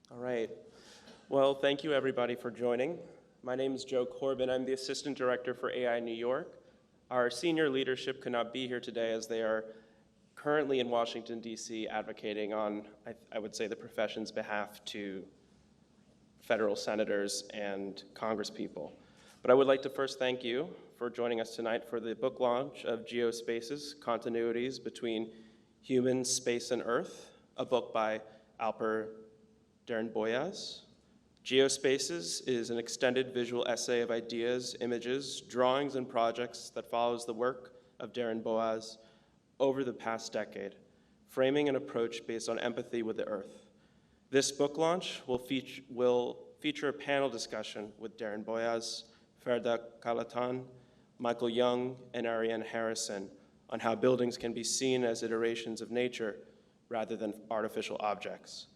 All right. Well, thank you everybody for joining. My name is Joe Corbin. I'm the Assistant Director for AIA New York. Our senior leadership could not be here today as they are currently in Washington, D.C. advocating on, I would say, the profession's behalf to federal senators and congresspeople. But I would like to first thank you for joining us tonight for the book launch of Geospaces, Continuities Between Humans, Space, and Earth, a book by Alper Derinbogaz. Geospaces is an extended visual essay of ideas, images, drawings, and projects that follows the work of Derinbogaz over the past decade, framing an approach based on empathy with the Earth. This book launch will feature a panel discussion with Derinbogaz, Ferda Kalatan, Michael Young, and Ariane Harrison on how buildings can be seen as iterations of nature rather than artificial objects.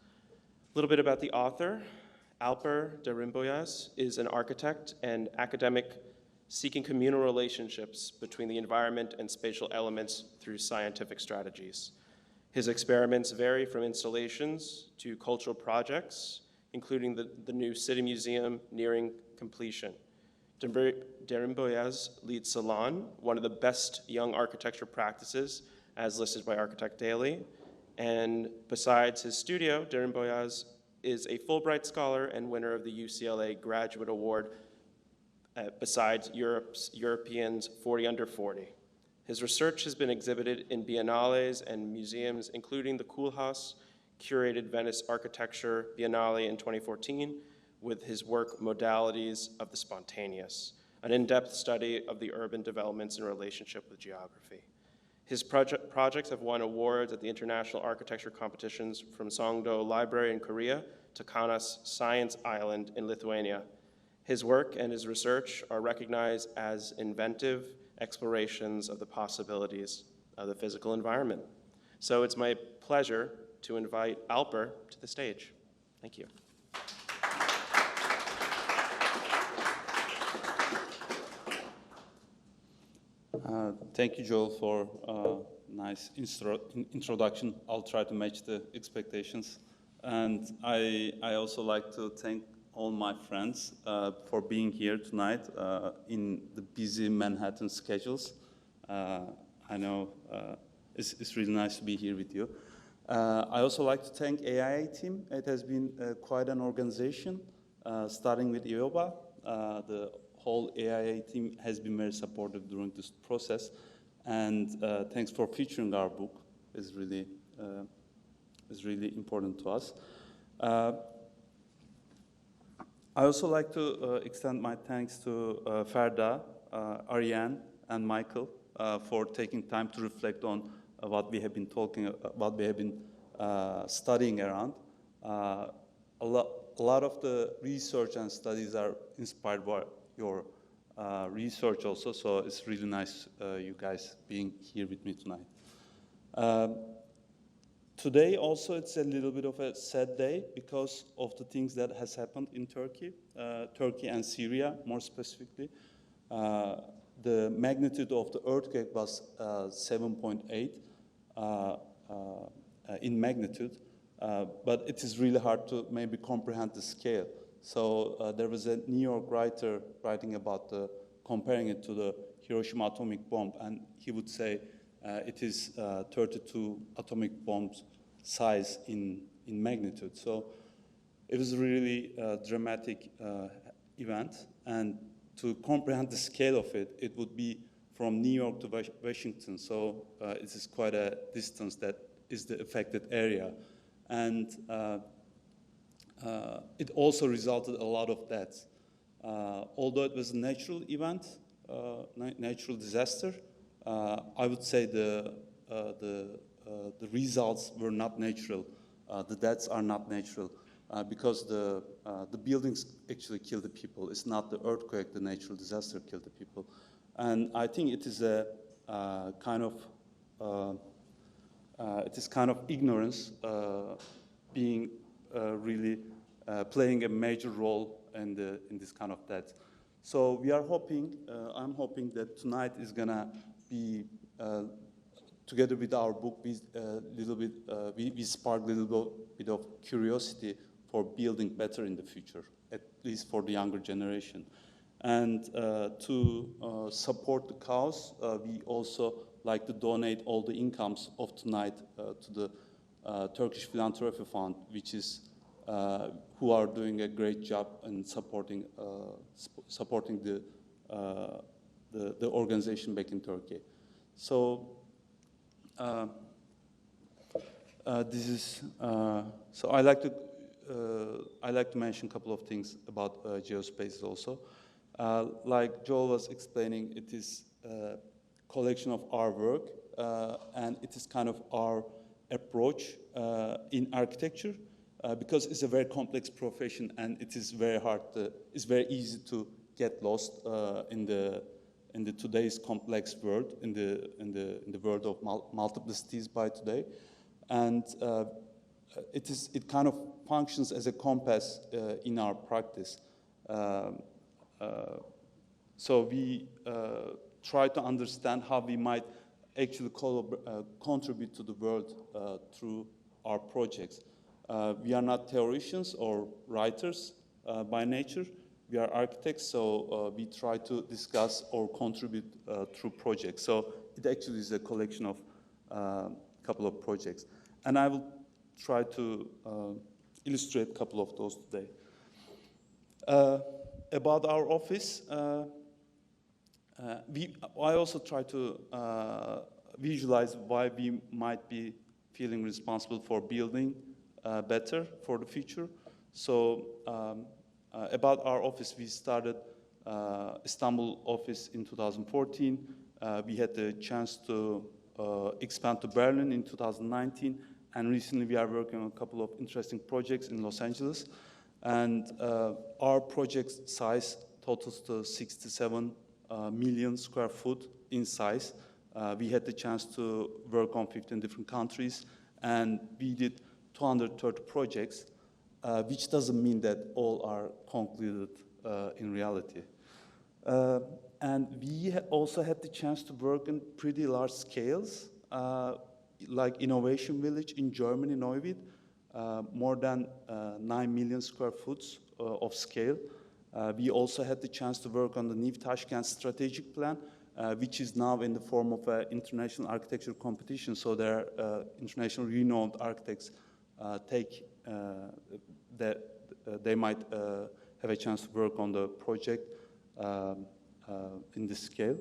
A little bit about the author. Alper Derinbogaz is an architect and academic seeking communal relationships between the environment and spatial elements through scientific strategies. His experiments vary from installations to cultural projects, including the new City Museum nearing completion. Derinbogaz leads Salon, one of the best young architecture practices as listed by Architect Daily. And besides his studio, Derinbogaz is a Fulbright Scholar and winner of the UCLA Graduate Award, besides Europeans 40 under 40. His research has been exhibited in biennales and museums, including the Koolhaas curated Venice Architecture Biennale in 2014, with his work Modalities of the Spontaneous, an in-depth study of the urban developments in relationship with geography. His projects have won awards at the international architecture competitions from Songdo Library in Korea to Kaunas Science Island in Lithuania. His work and his research are recognized as inventive explorations of the possibilities of the physical environment. So it's my pleasure to invite Alper to the stage. Thank you. Thank you, Joel, for a nice introduction. I'll try to match the expectations. And I also like to thank all my friends for being here tonight in the busy Manhattan schedules. I know it's really nice to be here with you. I also like to thank AIA team. It has been quite an organization, starting with IOBA. The whole AIA team has been very supportive during this process, and thanks for featuring our book. It's really important to us. I also like to extend my thanks to Ferda, Ariane, and Michael for taking time to reflect on what we have been studying around. A lot of the research and studies are inspired by your research also, so it's really nice you guys being here with me tonight. Today also it's a little bit of a sad day because of the things that has happened in Turkey, Turkey and Syria more specifically. The magnitude of the earthquake was 7.8 in magnitude, but it is really hard to maybe comprehend the scale. So there was a New York writer writing about comparing it to the Hiroshima atomic bomb, and he would say it is 32 atomic bombs size in magnitude. So it was a really dramatic event, and to comprehend the scale of it, it would be from New York to Washington. So it is quite a distance that is the affected area. And it also resulted a lot of deaths. Although it was a natural event, natural disaster, I would say the results were not natural. The deaths are not natural because the buildings actually killed the people. It's not the earthquake, the natural disaster killed the people. And I think it is a kind of ignorance being really playing a major role in this kind of death. So we are hoping, I'm hoping that tonight is gonna be together with our book, we spark a little bit of curiosity for building better in the future, at least for the younger generation. And to support the cause, we also like to donate all the incomes of tonight to the Turkish Philanthropy Fund, which is who are doing a great job in supporting the organization back in Turkey. So this is so I like to mention a couple of things about Geospaces also. Like Joel was explaining, it is a collection of our work, and it is kind of our approach in architecture, because it's a very complex profession and it is very hard. It's very easy to get lost in the today's complex world, in the world of multiplicities by today, and it kind of functions as a compass in our practice. So we try to understand how we might actually contribute to the world through our projects. We are not theoreticians or writers by nature. We are architects, so we try to discuss or contribute through projects. So it actually is a collection of a couple of projects. And I will try to illustrate a couple of those today. About our office, I also try to visualize why we might be feeling responsible for building better for the future. So about our office, we started Istanbul office in 2014. We had the chance to expand to Berlin in 2019, and recently we are working on a couple of interesting projects in Los Angeles. And our project size totals to 67 million square foot in size. We had the chance to work on 15 different countries, and we did 230 projects, which doesn't mean that all are concluded in reality. And we also had the chance to work in pretty large scales, like Innovation Village in Germany, Neuwied, more than 9 million square foot of scale. We also had the chance to work on the New Tashkent strategic plan, which is now in the form of an international architecture competition. So there are international renowned architects they might have a chance to work on the project in this scale.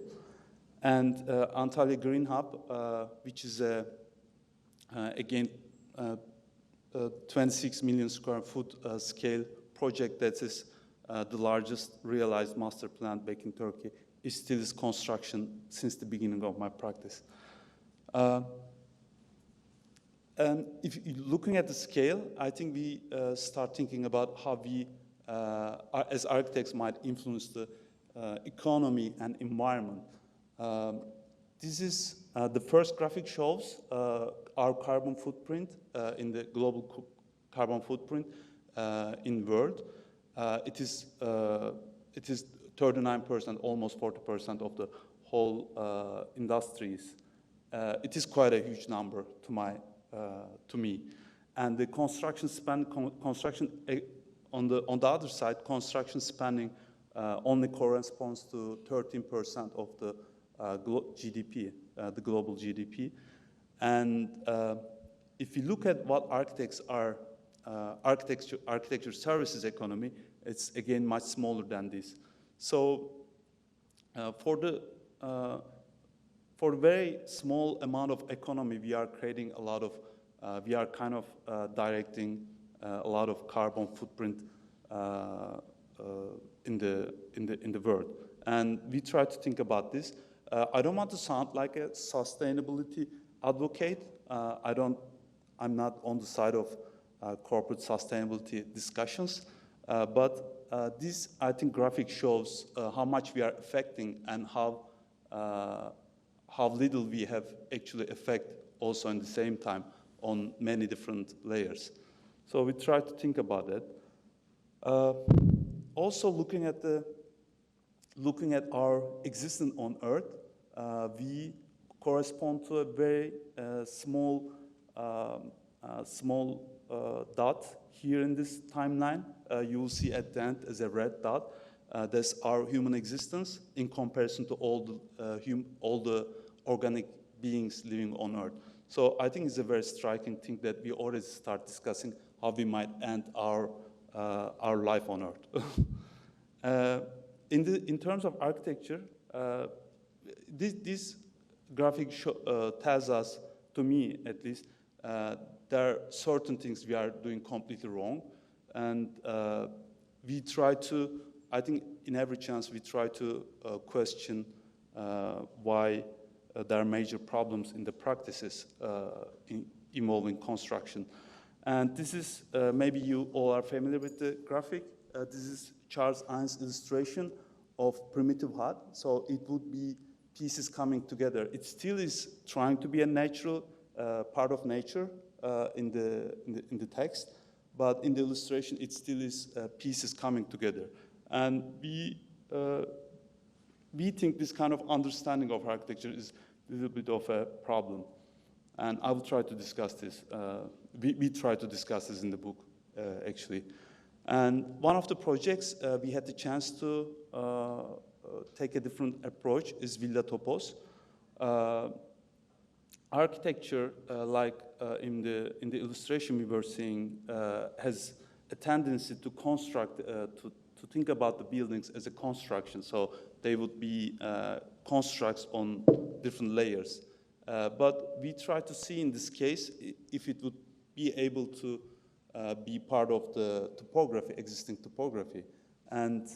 And Antalya Green Hub, which is again 26 million square foot scale project that is the largest realized master plan back in Turkey, is still in construction since the beginning of my practice. And if you're looking at the scale, I think we start thinking about how we, as architects, might influence the economy and environment. This is the first graphic shows our carbon footprint in the global carbon footprint in world. It is 39%, almost 40% of the whole industries. It is quite a huge number to me. And the construction spend, on the other side, construction spending only corresponds to 13% of the GDP, the global GDP. And if you look at what architects are, architecture services economy, it's again much smaller than this. So for a very small amount of economy, we are creating a lot of, we are kind of directing a lot of carbon footprint in the world. And we try to think about this. I don't want to sound like a sustainability advocate. I'm not on the side of corporate sustainability discussions, but this, I think, graphic shows how much we are affecting and how little we have actually effect also in the same time on many different layers. So we try to think about that. Also looking at our existence on Earth, we correspond to a very small small dot here in this timeline. You will see at the end as a red dot. That's our human existence in comparison to all the organic beings living on Earth. So I think it's a very striking thing that we already start discussing how we might end our life on Earth. In terms of architecture, this graphic tells us, to me at least, there are certain things we are doing completely wrong, and we try to, I think in every chance we try to question why there are major problems in the practices involving construction. And this is, maybe you all are familiar with the graphic. This is Charles Einstein's illustration of primitive hut. So it would be pieces coming together. It still is trying to be a natural part of nature in the text, but in the illustration it still is pieces coming together. And we think this kind of understanding of architecture is a little bit of a problem. And I will try to discuss this. We try to discuss this in the book, actually. And one of the projects we had the chance to take a different approach is Villa Topos. Architecture, like in the illustration we were seeing, has a tendency to construct, to think about the buildings as a construction. So they would be constructs on different layers. But we try to see in this case if it would be able to be part of the topography, existing topography. And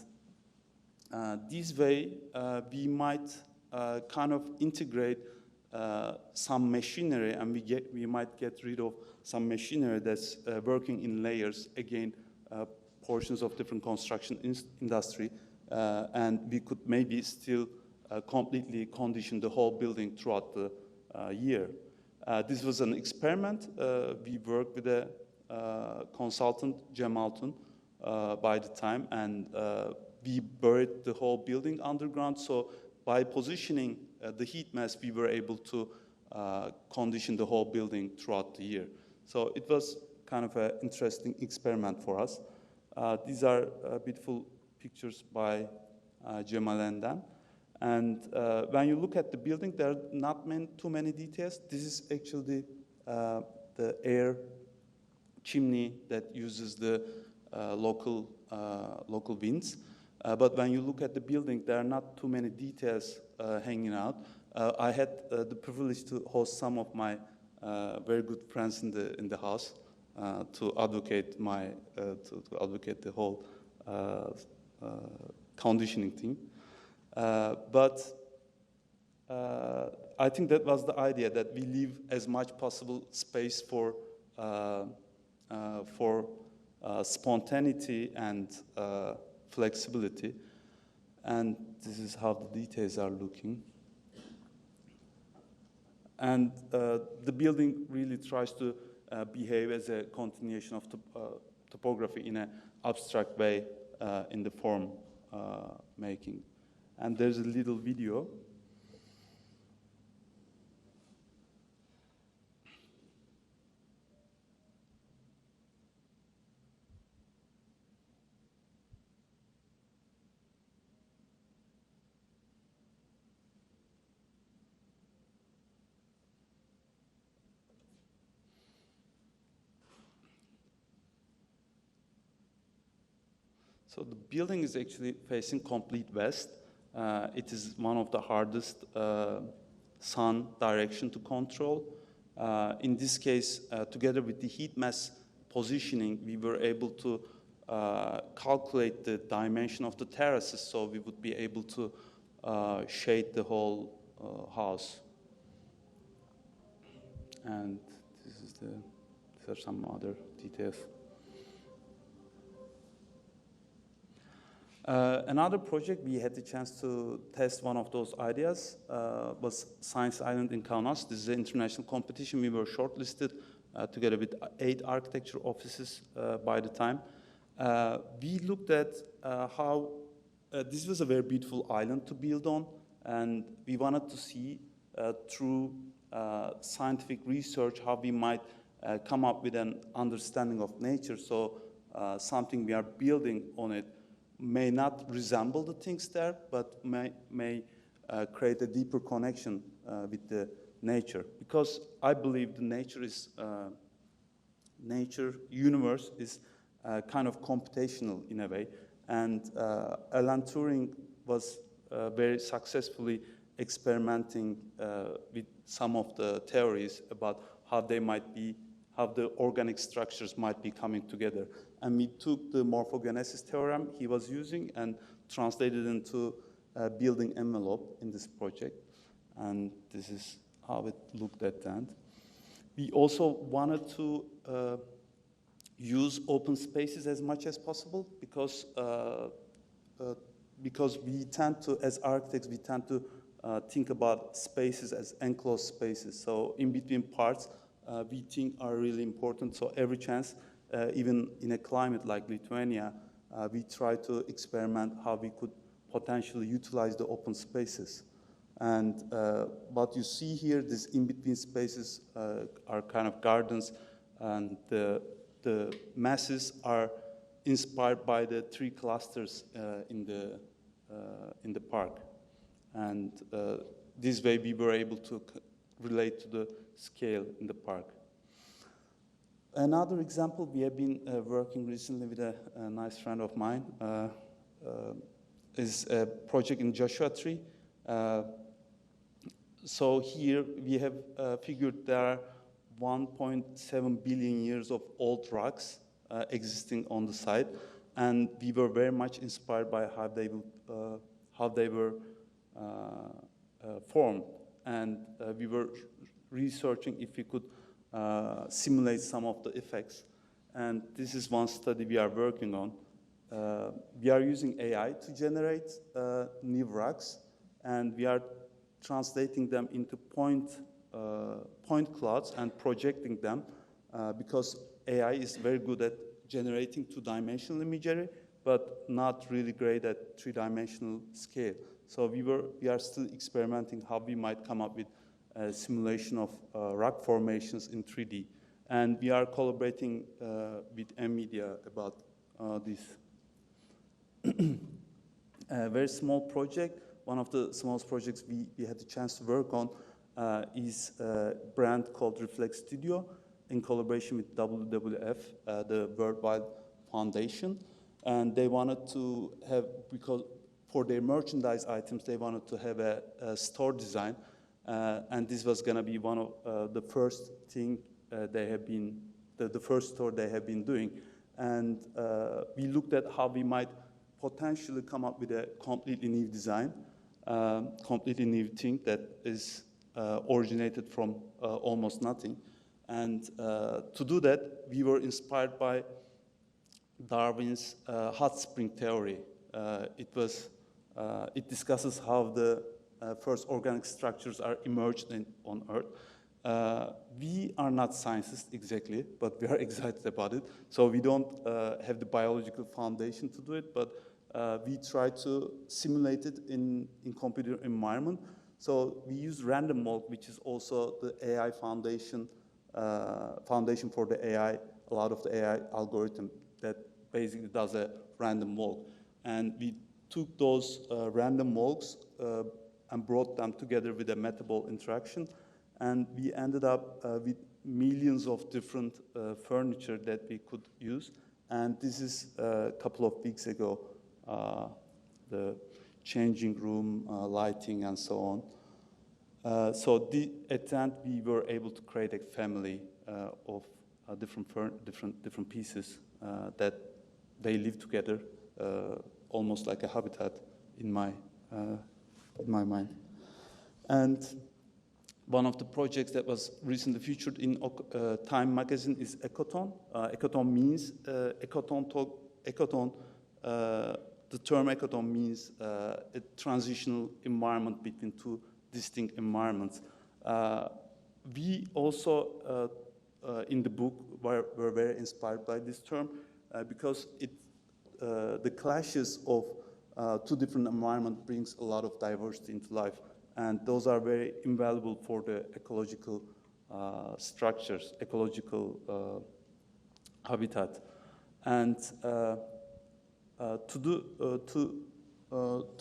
this way, we might kind of integrate some machinery, and we might get rid of some machinery that's working in layers, again, portions of different construction industry, and we could maybe still completely condition the whole building throughout the year. This was an experiment. We worked with a consultant, Cem Altun, by the time, and we buried the whole building underground. So by positioning the heat mass, we were able to condition the whole building throughout the year. So it was kind of an interesting experiment for us. These are beautiful pictures by Cemal Enden. And when you look at the building, there are not too many details. This is actually the air chimney that uses the local winds. But when you look at the building, there are not too many details hanging out. I had the privilege to host some of my very good friends in the house to advocate the whole conditioning thing. But I think that was the idea, that we leave as much possible space for spontaneity and flexibility. And this is how the details are looking. And the building really tries to behave as a continuation of topography in an abstract way in the form making. And there's a little video. So the building is actually facing complete west. It is one of the hardest sun direction to control. In this case, together with the heat mass positioning, we were able to calculate the dimension of the terraces, so we would be able to shade the whole house. And these are some other details. Another project we had the chance to test one of those ideas was Science Island in Kaunas. This is an international competition. We were shortlisted together with 8 architecture offices by the time. We looked at how this was a very beautiful island to build on, and we wanted to see through scientific research how we might come up with an understanding of nature. So something we are building on it may not resemble the things there, but may create a deeper connection with the nature. Because I believe the nature universe is kind of computational in a way. And Alan Turing was very successfully experimenting with some of the theories about how they might be, how the organic structures might be coming together. And we took the morphogenesis theorem he was using and translated into a building envelope in this project. And this is how it looked at the end. We also wanted to use open spaces as much as possible because we tend to, as architects, we tend to think about spaces as enclosed spaces. So in between parts, we think are really important. So every chance, even in a climate like Lithuania, we try to experiment how we could potentially utilize the open spaces. And what you see here, these in-between spaces are kind of gardens, and the masses are inspired by the three clusters in the park. And this way we were able to relate to the scale in the park. Another example, we have been working recently with a nice friend of mine, is a project in Joshua Tree. So here we have figured there are 1.7 billion years of old rocks existing on the site, and we were very much inspired by how they were formed. And we were researching if we could simulate some of the effects. And this is one study we are working on. We are using AI to generate new rocks, and we are translating them into point clouds and projecting them because AI is very good at generating two-dimensional imagery, but not really great at three-dimensional scale. So we are still experimenting how we might come up with a simulation of rock formations in 3D. And we are collaborating with Emmy about this. A very small project. One of the smallest projects we had the chance to work on is a brand called Reflex Studio in collaboration with WWF, the Worldwide Foundation. And they wanted to have, because for their merchandise items, they wanted to have a store design. And this was going to be one of the first thing they have been, the first store they have been doing. And we looked at how we might potentially come up with a completely new design, completely new thing that is originated from almost nothing. And to do that, we were inspired by Darwin's hot spring theory. It discusses how the first organic structures are emerged on Earth. We are not scientists exactly, but we are excited about it. So we don't have the biological foundation to do it, but we try to simulate it in computer environment. So we use random walk, which is also the AI foundation for the AI, a lot of the AI algorithm that basically does a random walk. And we took those random walks and brought them together with a metabol interaction. And we ended up with millions of different furniture that we could use. And this is a couple of weeks ago, the changing room, lighting, and so on. So at the end, we were able to create a family of different pieces that they live together, almost like a habitat in my mind. And one of the projects that was recently featured in Time magazine is Ecoton. Ecoton means the term ecoton means a transitional environment between two distinct environments. We also, in the book, were very inspired by this term because the clashes of two different environments brings a lot of diversity into life. And those are very invaluable for the ecological structures, ecological habitat. And to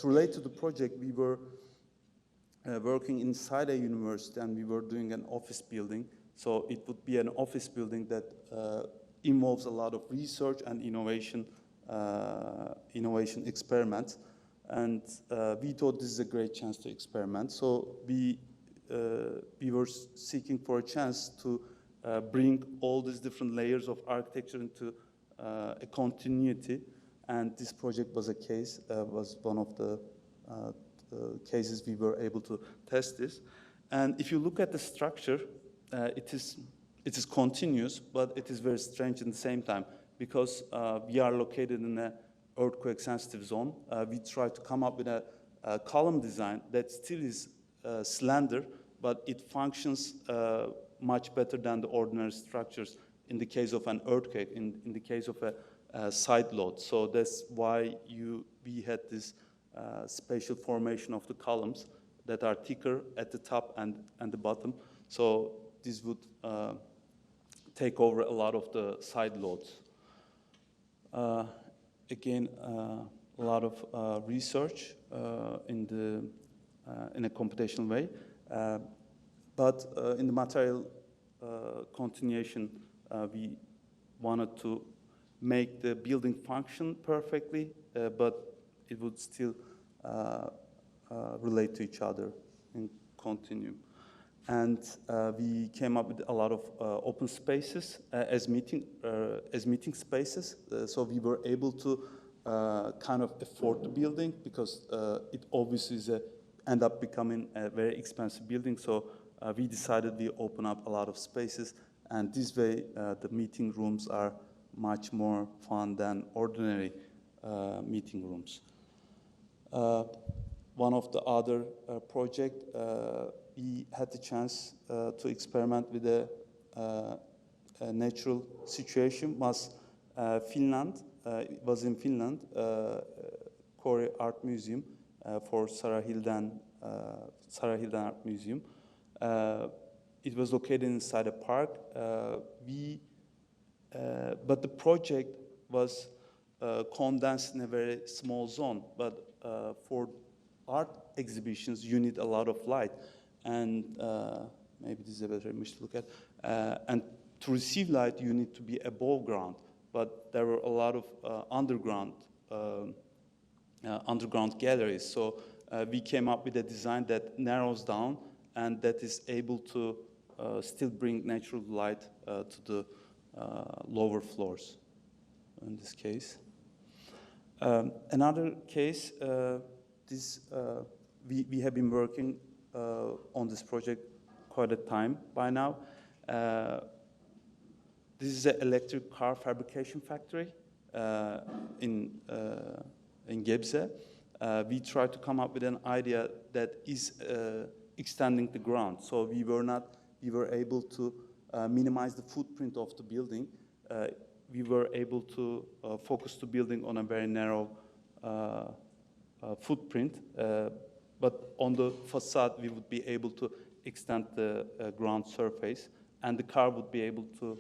relate to the project, we were working inside a university, and we were doing an office building. So it would be an office building that involves a lot of research and innovation experiments. And we thought this is a great chance to experiment. So we were seeking for a chance to bring all these different layers of architecture into a continuity. And this project was was one of the cases we were able to test this. And if you look at the structure, it is continuous, but it is very strange at the same time, because we are located in an earthquake-sensitive zone. We try to come up with a column design that still is slender, but it functions much better than the ordinary structures in the case of an earthquake, in the case of a side load. So that's why we had this spatial formation of the columns that are thicker at the top and the bottom. So this would take over a lot of the side loads. Again, a lot of research in a computational way, but in the material continuation, we wanted to make the building function perfectly, but it would still relate to each other and continue. And we came up with a lot of open spaces as meeting spaces. So we were able to kind of afford the building, because it obviously end up becoming a very expensive building. So we decided we open up a lot of spaces, and this way the meeting rooms are much more fun than ordinary meeting rooms. One of the other project, we had the chance to experiment with a natural situation. Was Finland. It was in Finland, Kore Art Museum for Sarah Hilden Art Museum. It was located inside a park. But the project was condensed in a very small zone. But for art exhibitions, you need a lot of light. And maybe this is a better image to look at. And to receive light, you need to be above ground. But there were a lot of underground galleries. So we came up with a design that narrows down and that is able to still bring natural light to the lower floors in this case. Another case, we have been working on this project quite a time by now. This is an electric car fabrication factory in Gebze. We tried to come up with an idea that is extending the ground. So we were able to minimize the footprint of the building. We were able to focus the building on a very narrow footprint, but on the facade we would be able to extend the ground surface, and the car would be able to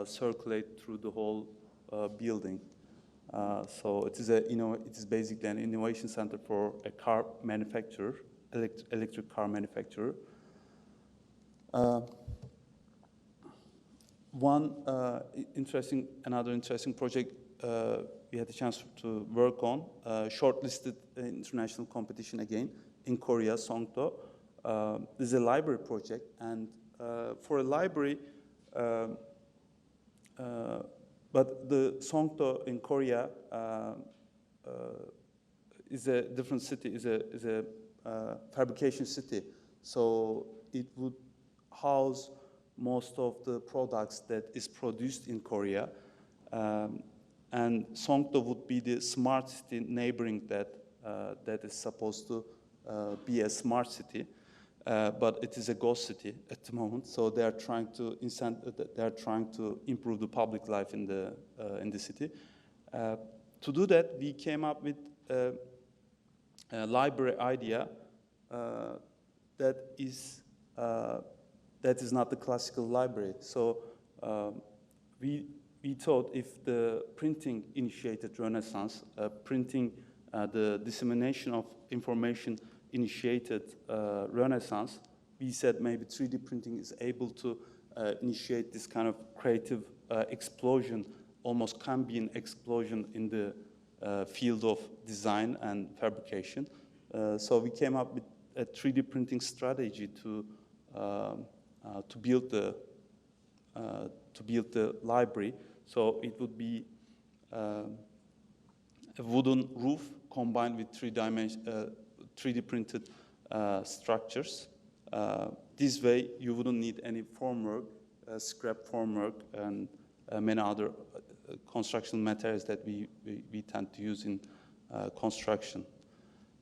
circulate through the whole building. So it is basically an innovation center for a car manufacturer, electric car manufacturer. Another interesting project we had a chance to work on, shortlisted international competition again in Korea, Songdo. This is a library project, and for a library, but the Songdo in Korea is a different city, is a fabrication city. So it would house most of the products that is produced in Korea. And Songdo would be the smart city neighboring that is supposed to be a smart city. But it is a ghost city at the moment, so they are trying to improve the public life in the city. To do that, we came up with a library idea that is that is not the classical library. So we thought if the printing initiated Renaissance, printing, the dissemination of information initiated Renaissance, we said maybe 3D printing is able to initiate this kind of creative explosion, almost Cambrian explosion in the field of design and fabrication. So we came up with a 3D printing strategy to build the library. So it would be a wooden roof combined with 3D printed structures. This way, you wouldn't need any formwork, scrap formwork, and many other construction materials that we tend to use in construction.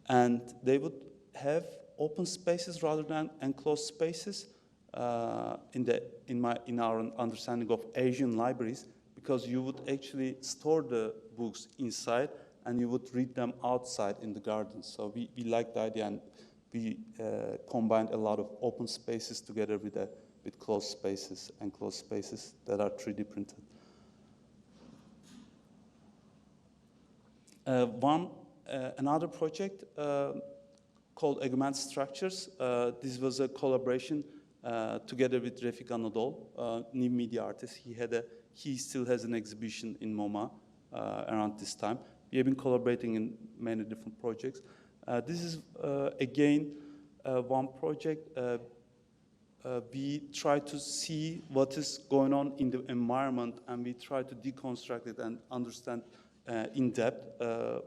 And they would have open spaces rather than enclosed spaces in our understanding of Asian libraries, because you would actually store the books inside and you would read them outside in the gardens. So we liked the idea, and we combined a lot of open spaces together with closed spaces, enclosed spaces that are 3D printed. Another project called Augmented Structures. This was a collaboration together with Refik Anadol, new media artist. He still has an exhibition in MoMA around this time. We have been collaborating in many different projects. This is, again, one project. We try to see what is going on in the environment, and we try to deconstruct it and understand in depth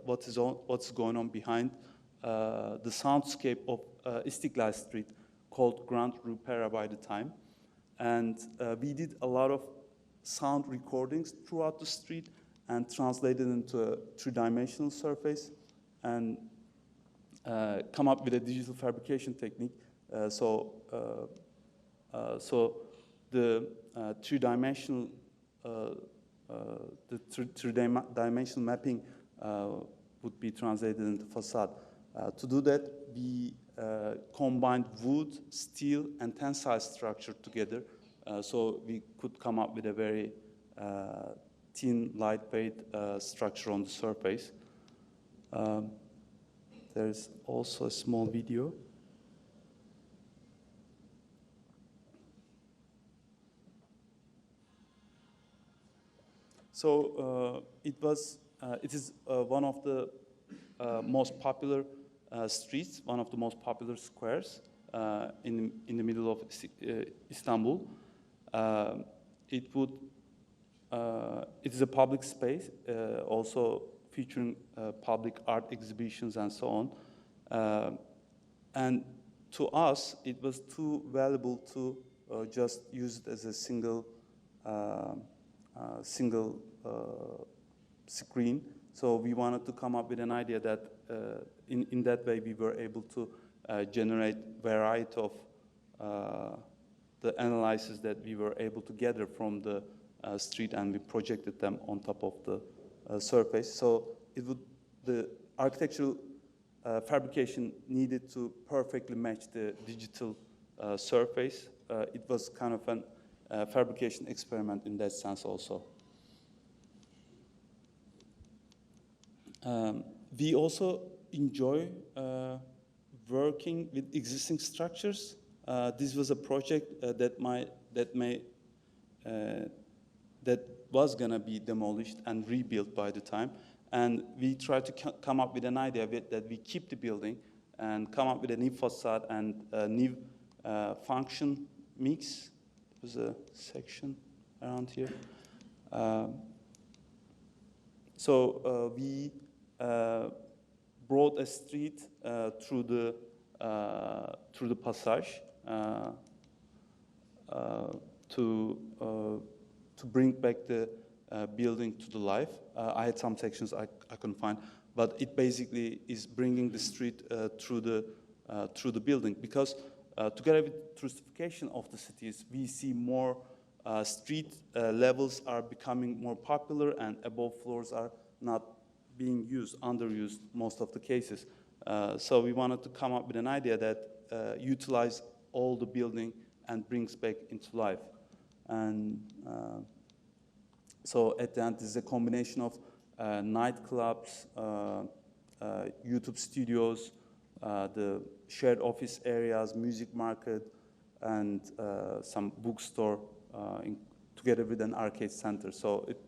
what's going on behind the soundscape of Istiklal Street, called Grand Rue Pera by the time. And we did a lot of sound recordings throughout the street and translated into a three-dimensional surface and come up with a digital fabrication technique. So the three-dimensional mapping would be translated into facade. To do that, we combined wood, steel, and tensile structure together, so we could come up with a very thin, lightweight structure on the surface. There's also a small video. So it is one of the most popular streets, one of the most popular squares in the middle of Istanbul. It is a public space, also featuring public art exhibitions and so on. And to us, it was too valuable to just use it as a single screen. So we wanted to come up with an idea that in that way we were able to generate variety of the analysis that we were able to gather from the street, and we projected them on top of the surface. So the architectural fabrication needed to perfectly match the digital surface. It was kind of a fabrication experiment in that sense also. We also enjoy working with existing structures. This was a project that was going to be demolished and rebuilt by the time. And we tried to come up with an idea that we keep the building and come up with a new facade and a new function mix. There's a section around here. So we brought a street through the passage to bring back the building to the life. I had some sections I couldn't find, but it basically is bringing the street through the building, because together with touristification of the cities, we see more street levels are becoming more popular, and above floors are not being used, underused most of the cases. So we wanted to come up with an idea that utilize all the building and brings back into life. And so at the end, this is a combination of nightclubs, YouTube studios, the shared office areas, music market, and some bookstore together with an arcade center. So it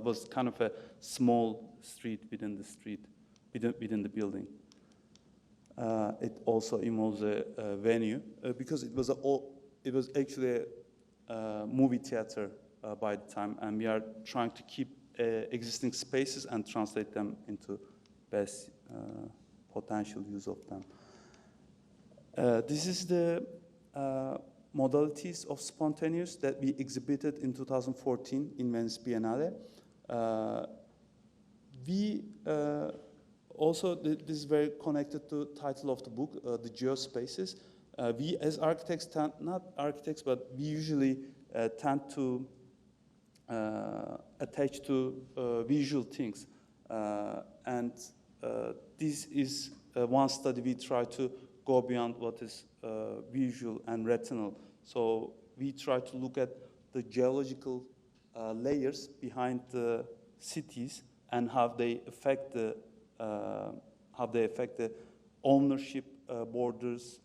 was kind of a small street within the street, within the building. It also involves a venue because it was actually a movie theater by the time, and we are trying to keep existing spaces and translate them into best potential use of them. This is the modalities of spontaneous that we exhibited in 2014 in Venice Biennale. Also, this is very connected to the title of the book, the Geospaces. We as architects, not architects, but we usually tend to attach to visual things. And this is one study we try to go beyond what is visual and retinal. So we try to look at the geological layers behind the cities and how they affect the ownership borders,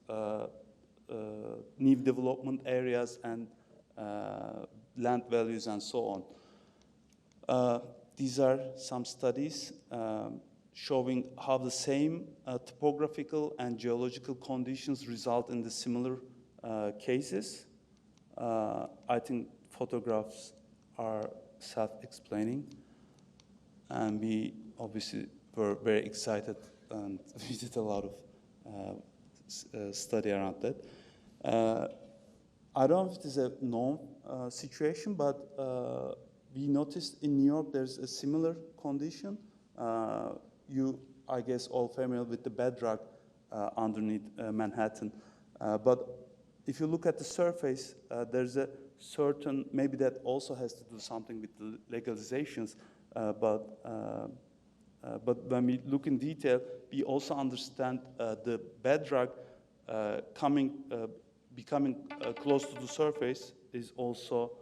new development areas, and land values, and so on. These are some studies showing how the same topographical and geological conditions result in the similar cases. I think photographs are self-explaining, and we obviously were very excited, and we did a lot of study around that. I don't know if it is a known situation, but we noticed in New York there's a similar condition. You, I guess, all familiar with the bedrock underneath Manhattan. But if you look at the surface, there's a certain, maybe that also has to do something with the legalizations, but when we look in detail, we also understand the bedrock becoming close to the surface is also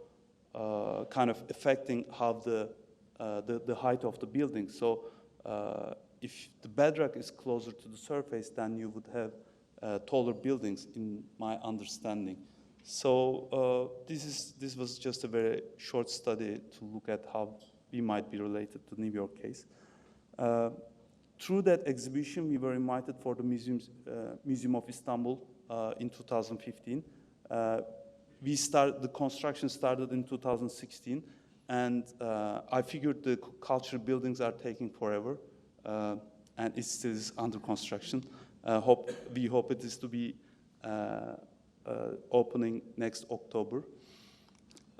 kind of affecting how the height of the building. So if the bedrock is closer to the surface, then you would have taller buildings, in my understanding. So this was just a very short study to look at how we might be related to the New York case. Through that exhibition, we were invited for the Museum of Istanbul in 2015. The construction started in 2016, and I figured the cultural buildings are taking forever, and it still is under construction. We hope it is to be opening next October.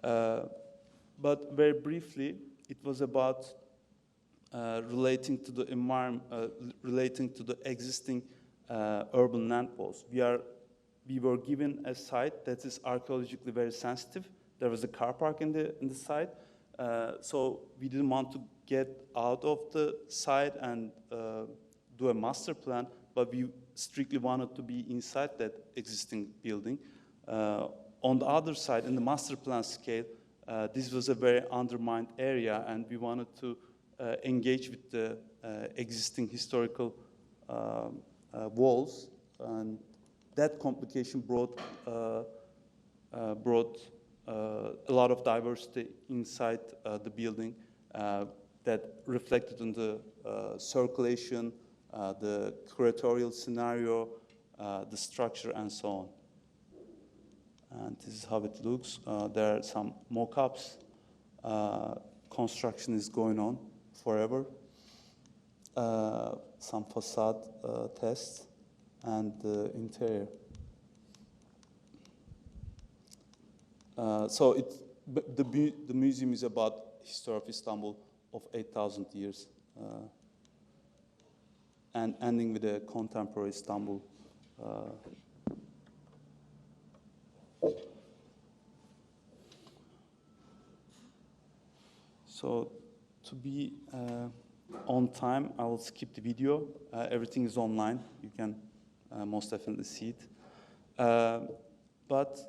But very briefly, it was about relating to the environment, relating to the existing urban landfalls. We were given a site that is archaeologically very sensitive. There was a car park in the site, so we didn't want to get out of the site and do a master plan, but we strictly wanted to be inside that existing building. On the other side, in the master plan scale, this was a very undermined area, and we wanted to engage with the existing historical walls, and that complication brought a lot of diversity inside the building that reflected on the circulation, the curatorial scenario, the structure, and so on. And this is how it looks. There are some mock-ups. Construction is going on forever. Some facade tests, and the interior. So the museum is about history of Istanbul of 8,000 years, and ending with a contemporary Istanbul. So to be on time, I will skip the video. Everything is online. You can most definitely see it. But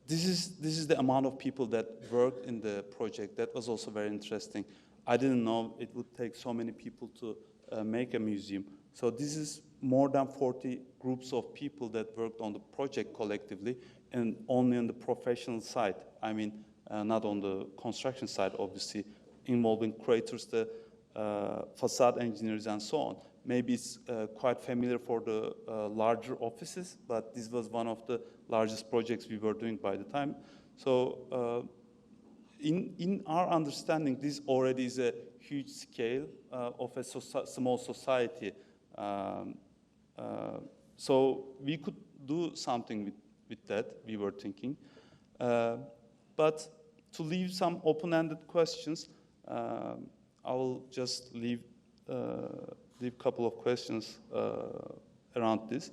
this is the amount of people that worked in the project. That was also very interesting. I didn't know it would take so many people to make a museum. So this is more than 40 groups of people that worked on the project collectively, and only on the professional side. I mean, not on the construction side, obviously, involving curators, the facade engineers, and so on. Maybe it's quite familiar for the larger offices, but this was one of the largest projects we were doing by the time. So in our understanding, this already is a huge scale of a small society. So we could do something with that, we were thinking. But to leave some open-ended questions, I will just leave a couple of questions around this.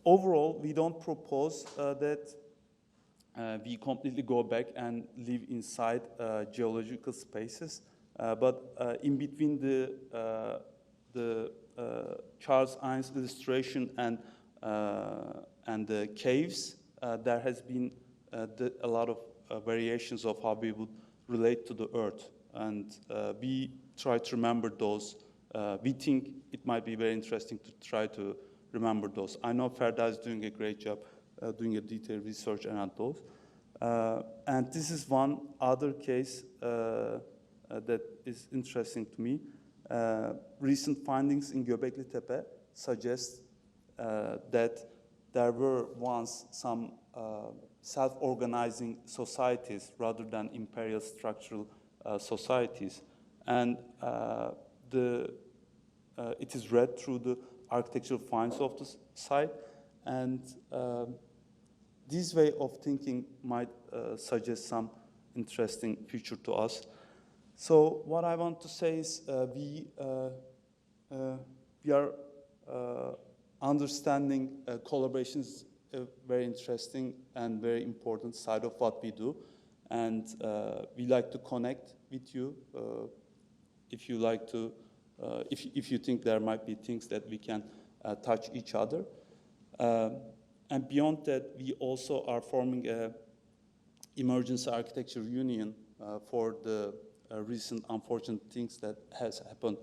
Overall, we don't propose that we completely go back and live inside geological spaces, but in between the Charles Ives illustration and the caves, there has been a lot of variations of how we would relate to the Earth, and we try to remember those. We think it might be very interesting to try to remember those. I know Ferda is doing a great job doing a detailed research around those. And this is one other case that is interesting to me. Recent findings in Göbekli Tepe suggest that there were once some self-organizing societies rather than imperial structural societies. And it is read through the architectural finds of the site. And this way of thinking might suggest some interesting future to us. So what I want to say is we are understanding collaboration is a very interesting and very important side of what we do. And we like to connect with you if you like to, if you think there might be things that we can touch each other. And beyond that, we also are forming a emergency architecture union for the recent unfortunate things that has happened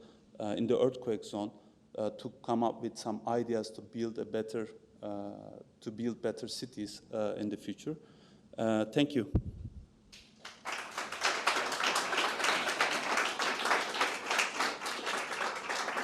in the earthquake zone, to come up with some ideas to build a better, to build better cities in the future. Thank you.